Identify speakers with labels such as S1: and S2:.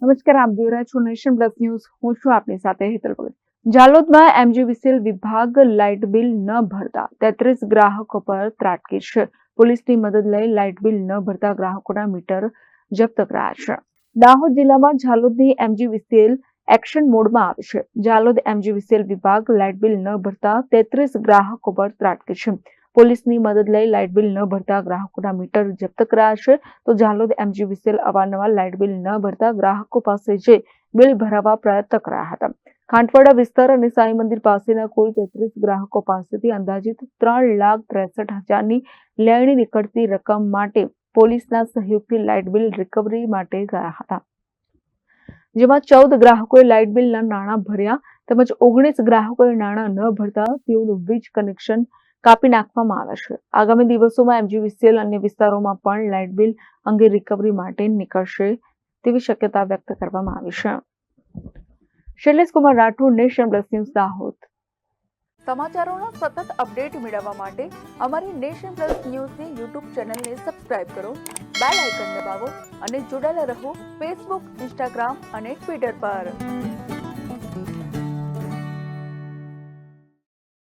S1: નમસ્કાર, આપ જોઈ રહ્યા છો નેશન પ્લસ ન્યૂઝ. હું છું આપની સાથે હેતલ ભગત. જાલોદમાં એમજીવીસીએલ વિભાગ લાઇટ બિલ ન ભરતા 33 ગ્રાહકો પર ત્રાટકી છે. પોલીસની મદદ લઈ લાઇટ બિલ ન ભરતા ગ્રાહકોના મીટર જપ્ત કરાયા છે. દાહોદ જિલ્લામાં જાલોદની એમજીવીસીએલ એક્શન મોડમાં આવી છે. જાલોદ એમજીવીસીએલ વિભાગ લાઇટ બિલ ન ભરતા 33 ગ્રાહકો પર ત્રાટકી છે. પોલીસની મદદ લઈ લાઇટ બિલ ન ભરતા ગ્રાહકોના મીટર જપ્ત કરાયા છે. તો જાલોદ એમજીવીસીએલ અવારનવાર લાઇટ બિલ ન ભરતા ગ્રાહકો પાસે જે બિલ ભરાવવા પ્રયત્ન કર્યા હતા. ખાંટવાડા વિસ્તાર અને સાંઈ મંદિર પાસેના કુલ 33 ગ્રાહકો પાસેથી અંદાજિત 3,63,000ની લેણી નીકળતી રકમ માટે પોલીસના સહયોગથી લાઇટ બિલ રિકવરી માટે ગયા હતા. જેમાં 14 ગ્રાહકોએ લાઇટ બિલના નાણાં ભર્યા તેમજ 19 ગ્રાહકોએ નાણાં ન ભરતા તેઓનું વીજ કનેક્શન કાપી નાખવામાં આવ્યા છે. આગામી દિવસોમાં એમજીવીસીએલ અન્ય વિસ્તારોમાં પણ લાઇટ બિલ અંગે રિકવરી માટે નીકળશે તેવી શક્યતા વ્યક્ત કરવામાં આવી છે. Shailesh Kumar Rathod, Nation Plus News, Dahod. સમાચારોના સતત અપડેટ મેળવવા માટે અમારી નેશન પ્લસ ન્યૂઝની યુટ્યુબ ચેનલને સબસ્ક્રાઇબ કરો, બેલ આઇકન દબાવો અને જોડાયેલા રહો ફેસબુક, ઇન્સ્ટાગ્રામ અને ટ્વિટર પર.